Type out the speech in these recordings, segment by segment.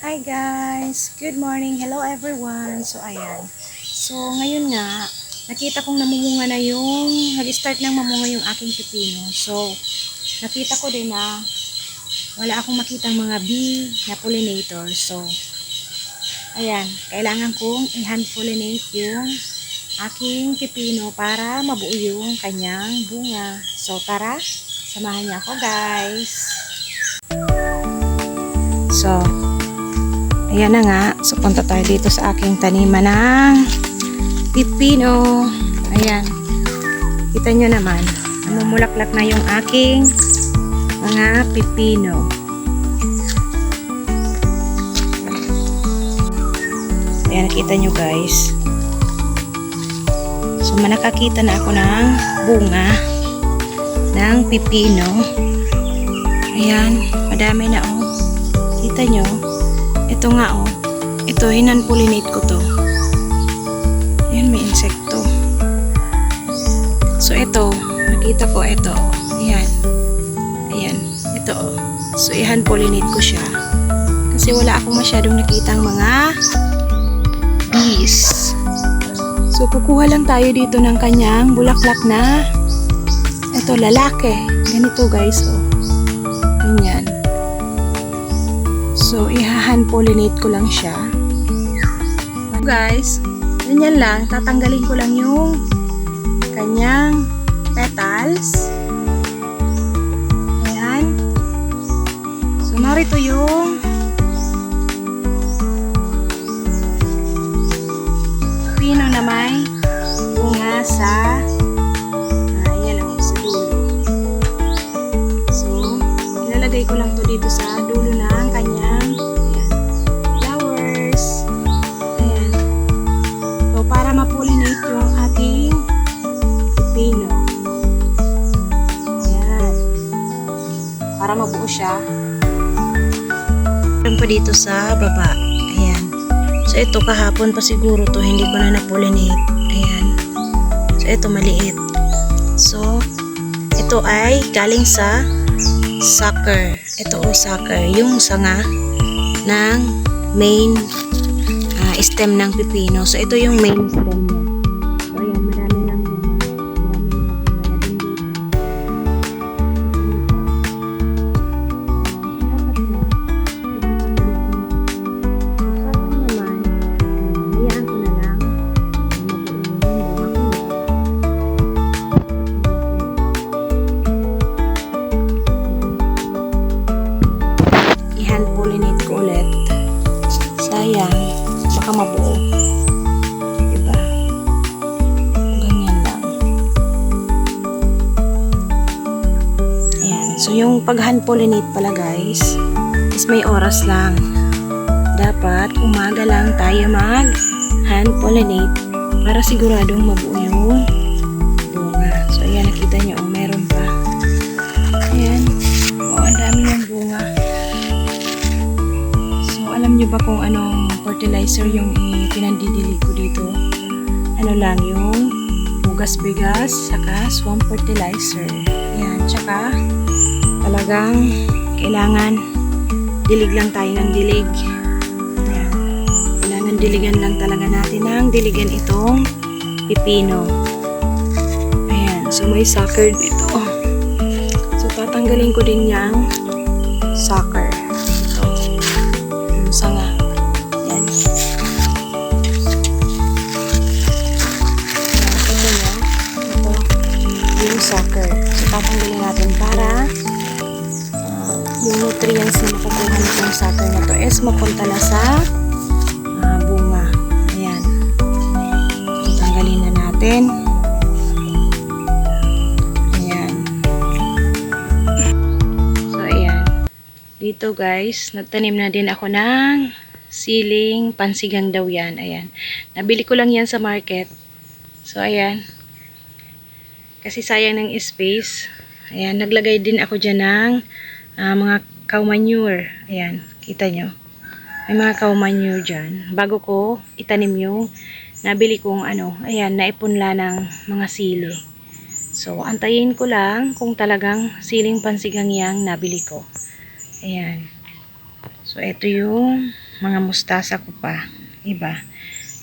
Hi guys! Good morning! Hello everyone! So ayan. So ngayon nga, nakita kong namumunga na nag-start ng mamunga yung aking pipino. So nakita ko din na wala akong makitang mga bee na pollinator. So ayan, kailangan kong i-hand pollinate yung aking pipino para mabuo yung kanyang bunga. So tara, samahan niyo ako guys! So ayan na nga. So, punta tayo dito sa aking taniman ng pipino. Ayan. Kita nyo naman. Namumulaklak na yung aking mga pipino. Ayan, nakita nyo guys. So, nakakita na ako ng bunga ng pipino. Ayan. Madami na oh. Kita nyo. Ito nga oh. Ito, hinan-pollinate ko to. Ayan, may insekto. So, ito. Nakita ko ito. Ayan. Ayan. Ito oh. So, i-hand-pollinate ko siya. Kasi wala akong masyadong nakitang mga bees. So, kukuha lang tayo dito ng kanyang bulaklak na ito, lalaki. Ganito guys oh. Ganyan. So, i-hand pollinate ko lang siya. Guys, ganyan lang. Tatanggalin ko lang yung kanyang petals. Ayan. So, narito yung pino na may bunga sa ayan lang, sa dulo. So, ilalagay ko lang to dito sa dulo ng kanyang para ma-pollinate yung ating pipino. Ayan. Para mabuo siya. Meron pa dito sa baba. Ayan. So, ito kahapon pa siguro to. Hindi ko na na-pollinate. Ayan. So, ito maliit. So, ito ay galing sa sucker. Ito o sucker. Yung sanga ng main stem ng pipino. So, ito yung main stem niya. So, ayan, marami lang bunga. Hayaan ko na lang. I-hand pollinate ko ulit. Sayang. Baka mabuo. Diba? Ganyan lang. Ayan. So, yung pag-hand pollinate pala guys, is may oras lang. Dapat umaga lang tayo mag-hand pollinate para siguradong mabuo yung bunga. So, ayan. Nakita nyo. Oh, meron pa. Ayan. Oh, ang dami ng bunga. So, alam nyo ba kung anong fertilizer yung pinandidilig ko dito? Ano lang, yung bugas-bigas saka swamp fertilizer. Yan, tsaka talagang kailangan dilig lang tayo ng dilig. Yan. Kailangan diligan lang talaga natin ng diligan itong pipino. Ayan, so may sucker dito. So tatanggalin ko din yung sucker. Ito, yung sanga. Sucker. So, tatanggalin natin para yung nutrients na makukuha nitong sucker na to is mapunta na sa bunga. Ayan. So, tanggalin na natin. Ayan. So, ayan. Dito guys, nagtanim na din ako ng siling pansigang daw yan. Ayan. Nabili ko lang yan sa market. So, ayan. Kasi sayang ng space. Ayan, naglagay din ako dyan ng mga cow manure. Ayan, kita nyo. May mga cow manure dyan. Bago ko itanim yung nabili kong ayan, naipunla ng mga sili. So, antayin ko lang kung talagang siling pansigang yang nabili ko. Ayan. So, ito yung mga mustasa ko pa. Iba.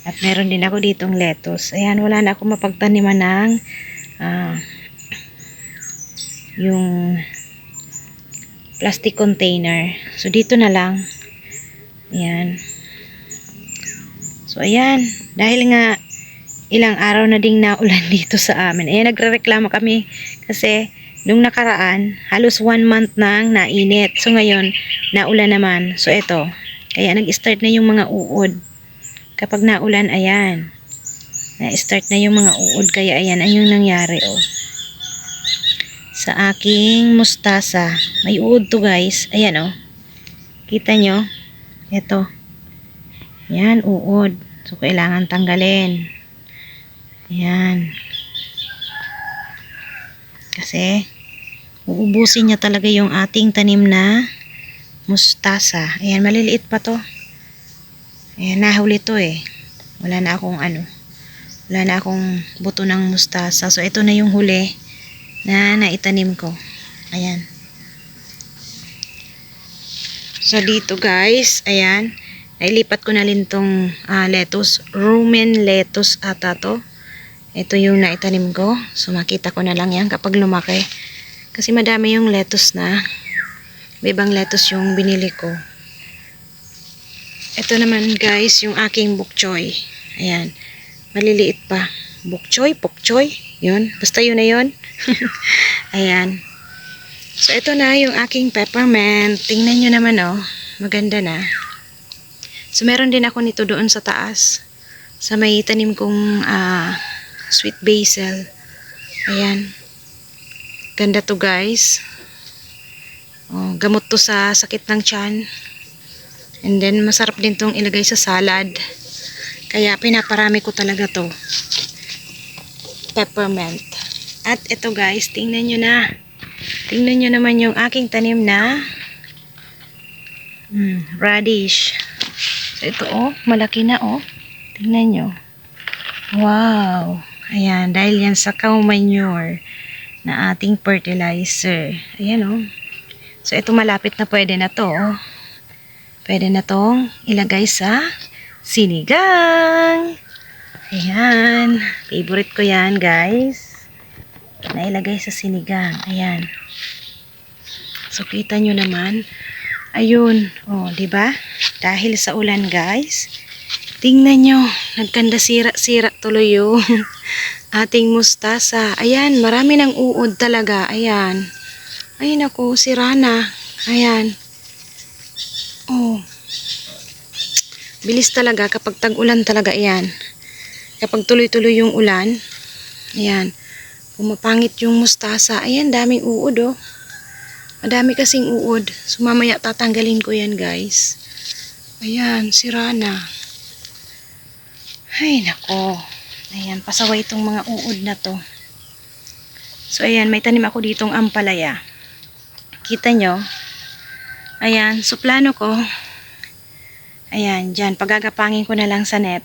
At meron din ako ditong lettuce. Ayan, wala na ako mapagtaniman ng yung plastic container. So, dito na lang. Ayan. So, ayan. Dahil nga ilang araw na ding naulan dito sa amin. Ayan, nagrereklamo kami kasi nung nakaraan, halos 1 month nang nainit. So, ngayon, naulan naman. So, ito. Kaya, nag-start na yung mga uod. Kapag naulan, ayan. Na-start na yung mga uod. Kaya, ayan, ayun nangyari, oh. Sa aking mustasa. May uod to, guys. Ayan, oh. Kita nyo? Ito. Ayan, uod. So, kailangan tanggalin. Ayan. Kasi, uubusin niya talaga yung ating tanim na mustasa. Ayan, maliliit pa to. Ayan, nahuli to eh. Wala na akong wala na akong buto ng mustasa. So, ito na yung huli na naitanim ko. Ayan. So, dito guys, ayan. Nailipat ko na rin tong lettuce. Romaine lettuce ata to. Ito yung naitanim ko. So, makita ko na lang yan kapag lumaki. Kasi madami yung lettuce na. Ibang lettuce yung binili ko. Ito naman guys, yung aking bok choy. Ayan. Maliliit pa. Bok choy, pok choy. Yun. Basta yun na yun. Ayan. So, ito na yung aking peppermint. Tingnan nyo naman, oh. Maganda na. So, meron din ako nito doon sa taas. Sa may tanim kong sweet basil. Ayan. Ganda to, guys. Oh, gamot to sa sakit ng tiyan. And then, masarap din tong ilagay sa salad. Kaya, pinaparami ko talaga to. Peppermint. At ito guys, tingnan nyo na. Tingnan nyo naman yung aking tanim na radish. So, ito oh, malaki na oh. Tingnan nyo. Wow. Ayan, dahil yan sa cow manure na ating fertilizer. Ayan oh. So, ito malapit na pwede na to oh. Pwede na tong ilagay sa sinigang. Ayan. Favorite ko yan, guys. Nailagay sa sinigang. Ayan. So, kita nyo naman. Ayun. O, diba? Dahil sa ulan, guys. Tingnan nyo. Nagkanda sira-sira tuloy yung ating mustasa. Ayan. Marami ng uod talaga. Ayan. Ay, naku. Sira na. Ayan. Oh. Bilis talaga kapag tag-ulan talaga. Ayan. Kapag tuloy-tuloy yung ulan, ayan, pumapangit yung mustasa. Ayan, daming uod, oh. Madami kasing uod. So, mamaya tatanggalin ko yan, guys. Ayan, sira na. Ay, nako. Ayan, pasaway itong mga uod na to. So, ayan, may tanim ako ditong ampalaya. Kita nyo? Ayan, so plano ko, ayan, dyan, pagagapangin ko na lang sa net.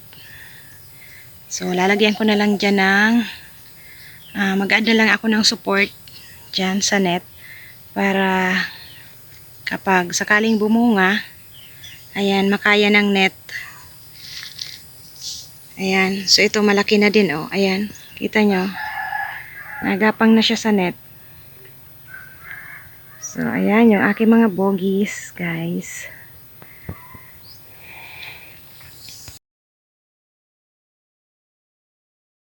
So, lalagyan ko na lang dyan ng mag-add na lang ako ng support dyan sa net para kapag sakaling bumunga, ayan, makaya ng net. Ayan, so ito malaki na din, oh. Ayan, kita nyo. Nagapang na siya sa net. So, ayan, yung aking mga bogies, guys.